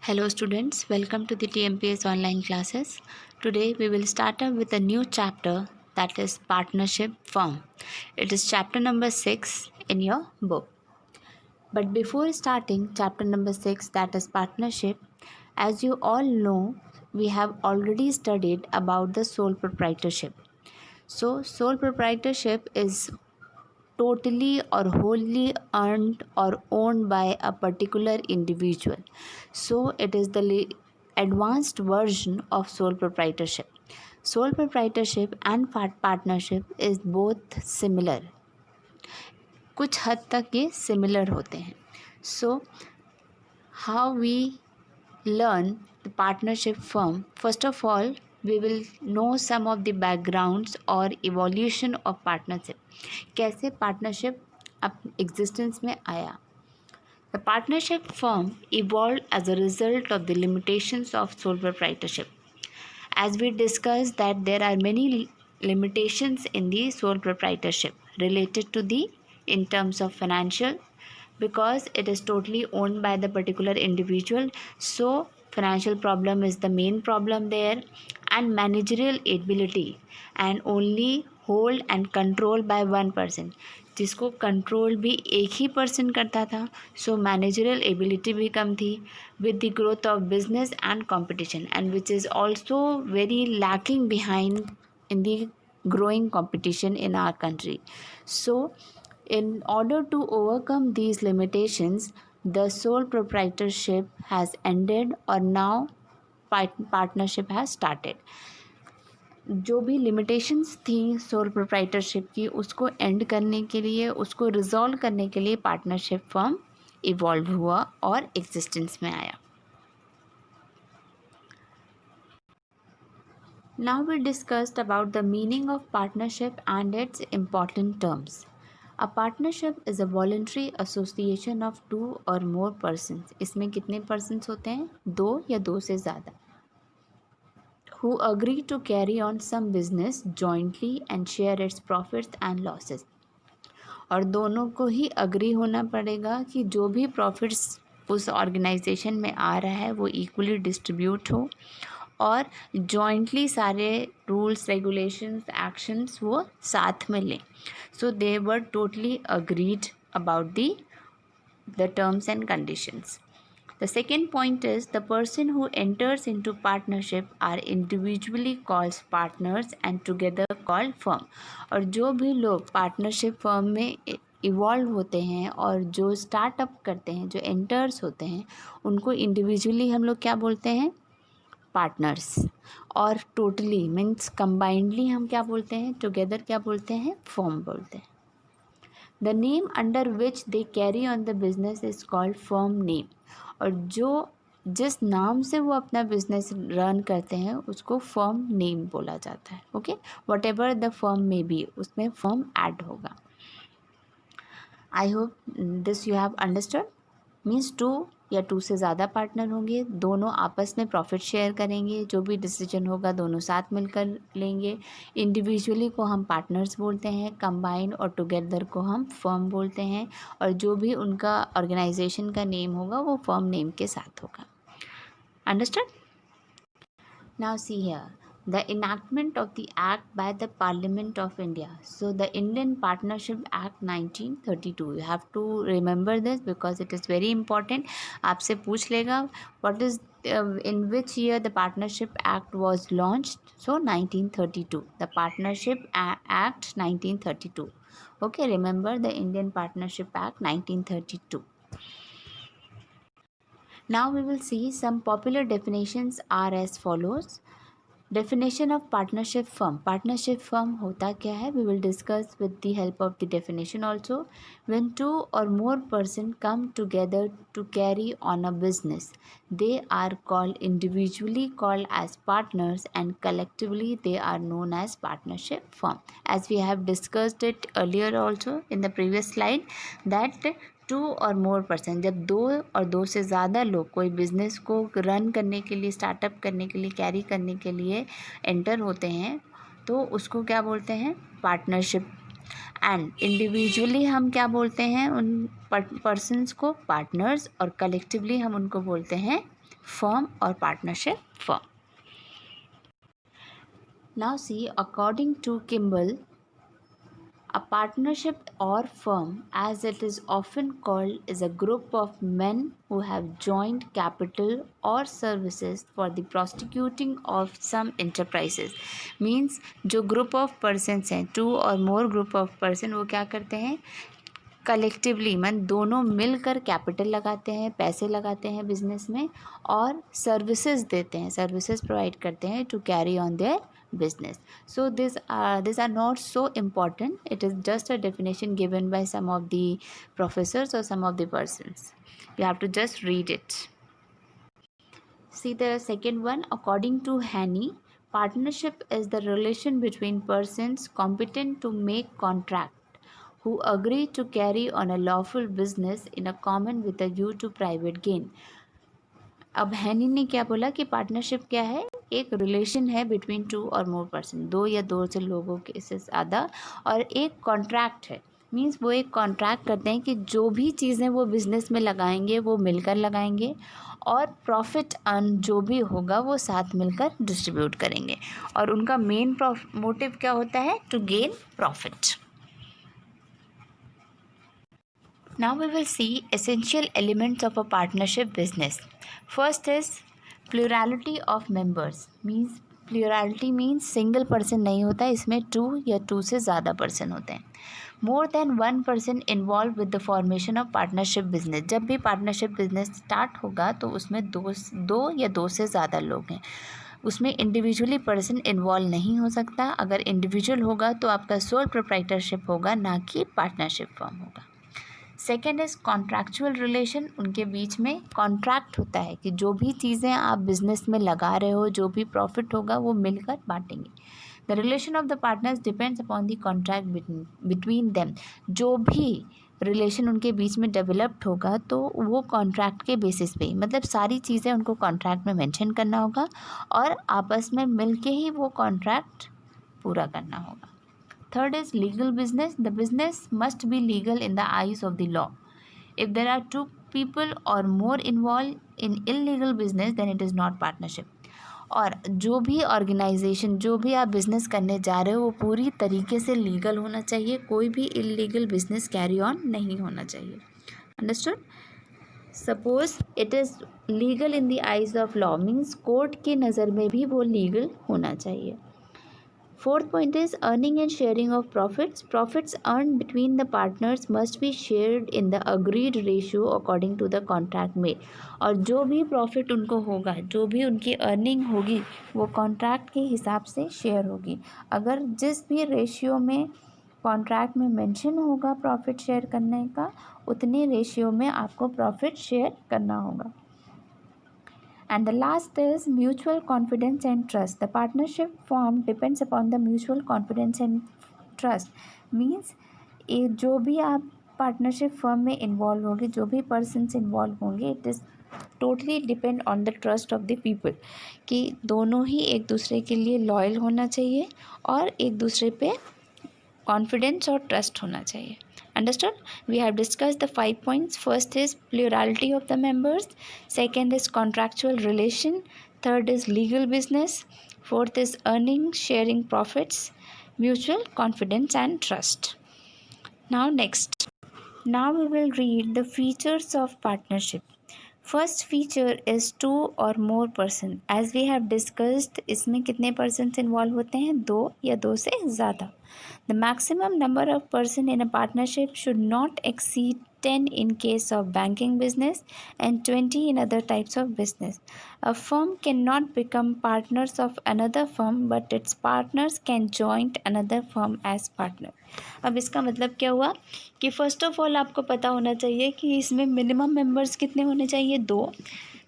Hello students, welcome to the TMPS online classes. Today we will start up with a new chapter, that is partnership firm. It is chapter number 6 in your book. But before starting chapter number 6, that is partnership, as you all know, we have already studied about the sole proprietorship. So sole proprietorship is totally or wholly earned or owned by a particular individual. So it is the advanced version of sole proprietorship. Sole proprietorship and partnership is both similar. कुछ हद तक ये similar होते हैं. So how we learn the partnership firm? First of all, we will know some of the backgrounds or evolution of partnership. कैसे partnership अब existence में आया. The partnership firm evolved as a result of the limitations of sole proprietorship. As we discussed that there are many limitations in the sole proprietorship related to the in terms of financial, because it is totally owned by the particular individual. So financial problem is the main problem there, and managerial ability and only hold and control by one person, जिसको control भी एक ही person करता था. सो managerial ability भी कम थी with the growth of business and competition, and which is also very lacking behind in the growing competition in our country. So in order to overcome these limitations, the sole proprietorship has ended or now partnership has started. जो भी limitations थी sole proprietorship की, उसको and करने के लिए, उसको resolve करने के लिए पार्टनरशिप फर्म इवॉल्व हुआ और एग्जिस्टेंस में आया. Now we discussed about the meaning of partnership and its important terms. A partnership is a voluntary association of two or more persons. इसमें कितने persons होते हैं? दो या दो से ज़्यादा. Who agree to carry on some business jointly and share its profits and losses. और दोनों को ही अग्री होना पड़ेगा कि जो भी प्रॉफिट्स उस ऑर्गेनाइजेशन में आ रहा है वो इक्वली डिस्ट्रीब्यूट हो, और जॉइंटली सारे रूल्स रेगुलेशंस एक्शंस वो साथ में लें. So they were totally agreed about the terms and conditions. The second point is the person who enters into partnership are individually called partners and together called firm. और जो भी लोग partnership firm में evolve होते हैं और जो startup करते हैं, जो एंटर्स होते हैं, उनको इंडिविजुअली हम लोग क्या बोलते हैं? पार्टनर्स. और टोटली मीन्स कंबाइंडली हम क्या बोलते हैं? टुगेदर क्या बोलते हैं? फर्म बोलते हैं. The name under which they carry on the business is called firm name. और जो जिस नाम से वो अपना बिजनेस रन करते हैं उसको फर्म नेम बोला जाता है. Okay, whatever the firm में बी, उसमें फर्म ऐड होगा. I hope this you have understood. Means two या टू से ज़्यादा पार्टनर होंगे, दोनों आपस में प्रॉफिट शेयर करेंगे, जो भी डिसीजन होगा दोनों साथ मिलकर लेंगे. इंडिविजुअली को हम पार्टनर्स बोलते हैं, कंबाइन और टुगेदर को हम फर्म बोलते हैं, और जो भी उनका ऑर्गेनाइजेशन का नेम होगा वो फर्म नेम के साथ होगा. Understood. Now see here the enactment of the act by the Parliament of India. So the Indian Partnership Act 1932, you have to remember this because it is very important. आपसे पूछ लेगा what is in which year the Partnership Act was launched. So 1932, the Partnership Act 1932. Okay, remember the Indian Partnership Act 1932. Now we will see some popular definitions are as follows. Definition of partnership firm. Partnership firm होता क्या है? We will discuss with the help of the definition also. When two or more persons come together to carry on a business, they are called individually called as partners and collectively they are known as partnership firm. As we have discussed it earlier also in the previous slide, that two और more person, जब दो और दो से ज़्यादा लोग कोई business को रन करने के लिए, स्टार्टअप करने के लिए, कैरी करने के लिए एंटर होते हैं तो उसको क्या बोलते हैं? पार्टनरशिप. एंड इंडिविजुअली हम क्या बोलते हैं उन पर्सन्स को? पार्टनर्स. और कलेक्टिवली हम उनको बोलते हैं firm or partnership firm. Now see, according to Kimball, a partnership or firm, as it is often called, is a group of men who have joined capital or services for the prosecuting of some enterprises. Means जो group of persons हैं, 2 or more group of person, वो क्या करते हैं, collectively मन दोनों मिलकर capital लगाते हैं, पैसे लगाते हैं बिजनेस में और सर्विसेज देते हैं, सर्विसेज प्रोवाइड करते हैं to carry on their business. So these are not so important. It is just a definition given by some of the professors or some of the persons. You have to just read it. See the second one. According to Haney, partnership is the relation between persons competent to make contract who agree to carry on a lawful business in a common with a view to private gain. अब हैनी ने क्या बोला कि partnership क्या है, एक relation है बिटवीन 2 और मोर पर्सन, 2 या 2 से लोगों के से ज़्यादा, और एक कॉन्ट्रैक्ट है। मीन्स वो एक कॉन्ट्रैक्ट करते हैं कि जो भी चीज़ें वो बिज़नेस में लगाएंगे वो मिलकर लगाएंगे और प्रॉफिट अर्न जो भी होगा वो साथ मिलकर डिस्ट्रीब्यूट करेंगे, और उनका मेन मोटिव क्या होता है, to gain profit. Now we will see essential elements of a partnership business. First is plurality of members. Means plurality means single person नहीं होता, इसमें 2 या 2 से ज़्यादा person होते हैं. More than one person involved with the formation of partnership business. जब भी partnership business start होगा तो उसमें 2 या 2 से ज़्यादा लोग हैं, उसमें इंडिविजुअली पर्सन इन्वॉल्व नहीं हो सकता. अगर इंडिविजुअल होगा तो आपका सोल प्रोप्राइटरशिप होगा, ना कि पार्टनरशिप फॉर्म होगा. Second is contractual relation. उनके बीच में कॉन्ट्रैक्ट होता है कि जो भी चीज़ें आप बिजनेस में लगा रहे हो, जो भी प्रॉफिट होगा वो मिलकर बांटेंगे. The relation of the partners depends upon the contract between them. जो भी रिलेशन उनके बीच में डेवलप्ड होगा तो वो कॉन्ट्रैक्ट के बेसिस पे, मतलब सारी चीज़ें उनको कॉन्ट्रैक्ट में मेंशन करना होगा और आपस में मिल के ही वो कॉन्ट्रैक्ट पूरा करना होगा. Third is legal business. The business must be legal in the eyes of the law. If there are 2 people or more involved in illegal business, then it is not partnership. और जो भी organisation, जो भी आप business करने जा रहे हो वो पूरी तरीके से लीगल होना चाहिए, कोई भी इलीगल बिजनेस कैरी ऑन नहीं होना चाहिए. Understood. Suppose it is legal in the eyes of law, means court की नज़र में भी वो लीगल होना चाहिए. Fourth point is earning and sharing of profits. Profits earned between the partners must be shared in the agreed ratio according to the contract made. और जो भी प्रॉफिट उनको होगा, जो भी उनकी अर्निंग होगी वो कॉन्ट्रैक्ट के हिसाब से शेयर होगी. अगर जिस भी रेशियो में कॉन्ट्रैक्ट में मेंशन होगा प्रॉफिट शेयर करने का, उतने रेशियो में आपको प्रॉफिट शेयर करना होगा. And the last is mutual confidence and trust. The partnership form depends upon the mutual confidence and trust. Means जो भी आप पार्टनरशिप फर्म में इन्वॉल्व होंगे, जो भी पर्सन्स इन्वॉल्व होंगे, it is totally depend on the trust of the people, कि दोनों ही एक दूसरे के लिए लॉयल होना चाहिए और एक दूसरे पे कॉन्फिडेंस और ट्रस्ट होना चाहिए. Understood? We have discussed the 5 points. First is plurality of the members. Second is contractual relation. Third is legal business. Fourth is earning, sharing profits, mutual confidence and trust. Now next. Now we will read the features of partnership. First feature is 2 or more person. As we have discussed, इसमें कितने persons involved होते हैं, 2 या 2 से ज़्यादा. The maximum number of person in a partnership should not exceed 10 in case of banking business and 20 in other types of business. A firm cannot become partners of another firm, but its partners can join another firm as partner. अब इसका मतलब क्या हुआ कि first of all आपको पता होना चाहिए कि इसमें मिनिमम मेंबर्स कितने होने चाहिए, 2.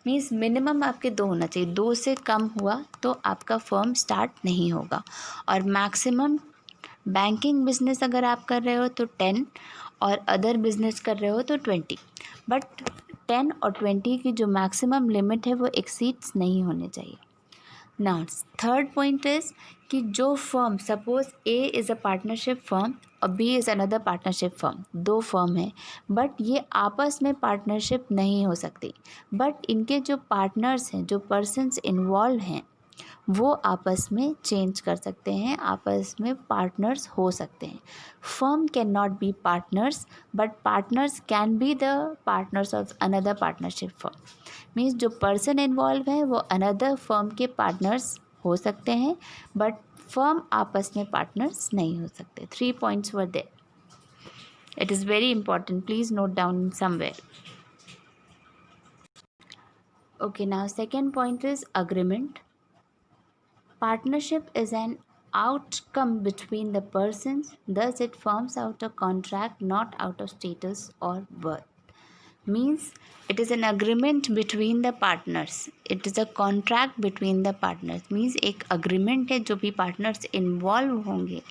मीन्स मिनिमम आपके 2 होना चाहिए. 2 से कम हुआ तो आपका फर्म स्टार्ट नहीं होगा. और मैक्सिमम बैंकिंग बिजनेस अगर आप कर रहे हो तो 10 और अदर बिजनेस कर रहे हो तो 20. बट 10 और 20 की जो मैक्सिमम लिमिट है वो एक्सीड्स नहीं होने चाहिए. नाउ थर्ड पॉइंट इज कि जो फर्म, suppose A is a partnership firm और B is another partnership firm, दो फर्म है बट ये आपस में पार्टनरशिप नहीं हो सकती, बट इनके जो पार्टनर्स हैं, जो पर्सन्स इन्वॉल्व हैं, वो आपस में चेंज कर सकते हैं, आपस में पार्टनर्स हो सकते हैं. Firm can not be partners but partners can be the partners of another partnership firm. Means जो पर्सन इन्वॉल्व है वो अनदर फर्म के पार्टनर्स हो सकते हैं बट फर्म आपस में पार्टनर्स नहीं हो सकते. 3 points were there. It is very important. Please note down somewhere. Okay, now second point is agreement. Partnership is an outcome between the persons, thus it forms out a contract not out of status or birth. Means it is an agreement between the partners, it is a contract between the partners. Means एक agreement है, जो भी partners involve होंगे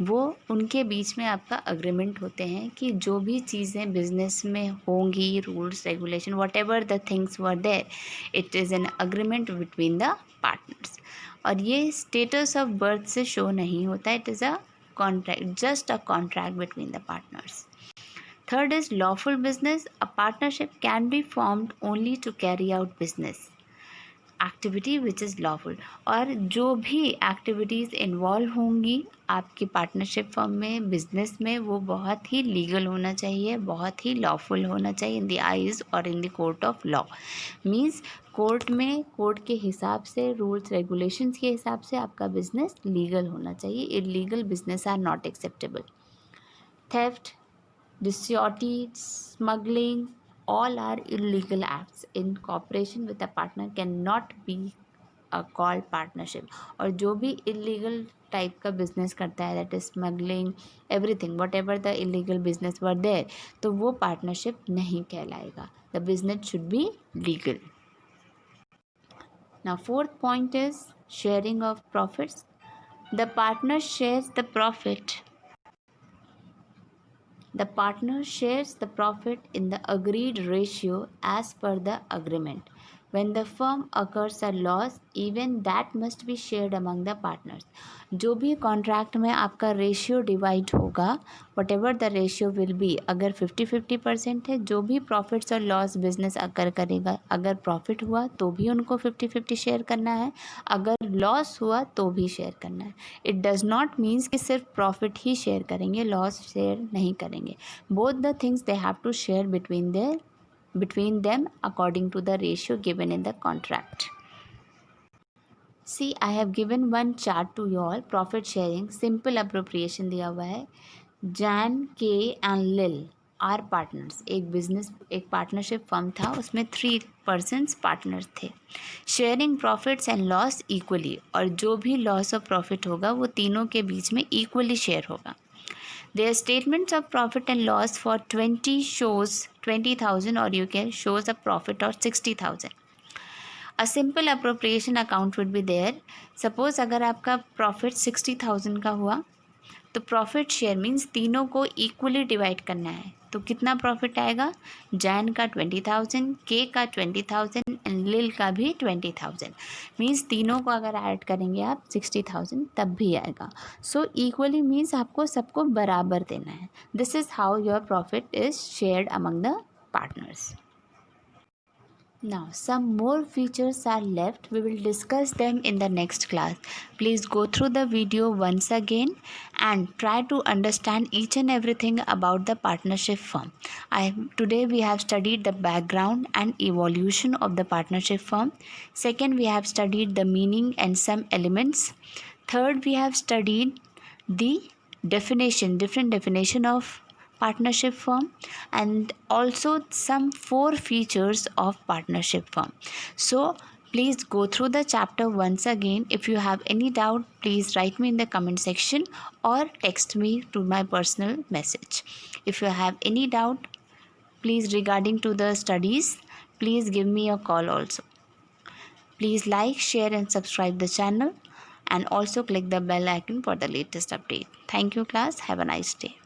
वो उनके बीच में आपका agreement होते हैं कि जो भी चीज़ें business में होंगी, rules regulation whatever the things were there, it is an agreement between the partners. और ये status of birth से show नहीं होता, it is a contract, just a contract between the partners. Third is lawful business. A partnership can be formed only to carry out business activity which is lawful. और जो भी activities involve होंगी आपकी partnership firm में, business में, वो बहुत ही legal होना चाहिए, बहुत ही लॉफुल होना चाहिए इन द आइज़ और in the court of law. Means court में, कोर्ट के हिसाब से, रूल्स रेगुलेशंस के हिसाब से आपका बिजनेस लीगल होना चाहिए. Illegal business are not acceptable. Theft, dishonesty, smuggling, all are illegal acts. In cooperation with a partner cannot be called partnership. और जो भी illegal टाइप का बिजनेस करता है, that is smuggling, everything, whatever the illegal business were there, तो वो partnership नहीं कहलाएगा. The business should be legal. Now fourth point is sharing of profits. The partner shares the profit. The partner shares the profit in the agreed ratio as per the agreement. When the firm occurs a loss, even that must be shared among the partners. जो भी contract में आपका ratio divide होगा, what ever the ratio will be, अगर 50-50% है, जो भी profits और लॉस बिजनेस अकर करेगा, अगर प्रॉफिट हुआ तो भी उनको 50-50 शेयर करना है, अगर लॉस हुआ तो भी शेयर करना है. इट डज़ नॉट मीन्स कि सिर्फ प्रॉफिट ही शेयर करेंगे, लॉस शेयर नहीं करेंगे. Both the things they have to share between them according to the ratio given in the contract. See, I have given one chart to you all. Profit sharing, simple appropriation दिया हुआ है. Jan, K and Lil are partners. एक partnership firm था, उसमें 3 persons partners थे. Sharing profits and loss equally, और जो भी लॉस और प्रॉफिट होगा वो तीनों के बीच में इक्वली शेयर होगा. Their statements of profit and loss for 20 shows 20,000 or you can shows a profit or 60,000. A simple appropriation account would be there. Suppose अगर आपका profit 60,000 का हुआ तो प्रॉफिट शेयर मीन्स तीनों को इक्वली डिवाइड करना है. तो कितना प्रॉफिट आएगा? जैन का 20,000, के का 20,000 एंड लिल का भी 20,000. मीन्स तीनों को अगर ऐड करेंगे आप 60,000 तब भी आएगा. सो इक्वली मीन्स आपको सबको बराबर देना है. This is how your profit is shared among the partners. Now some more features are left. We will discuss them in the next class. Please go through the video once again and try to understand each and everything about the partnership firm. Today we have studied the background and evolution of the partnership firm. Second, we have studied the meaning and some elements. Third, we have studied the different definition of partnership firm and also some 4 features of partnership firm. So please go through the chapter once again. If you have any doubt, please write me in the comment section or text me to my personal message. If you have any doubt, please regarding to the studies, please give me a call also. Please like, share and subscribe the channel and also click the bell icon for the latest update. Thank you class. Have a nice day.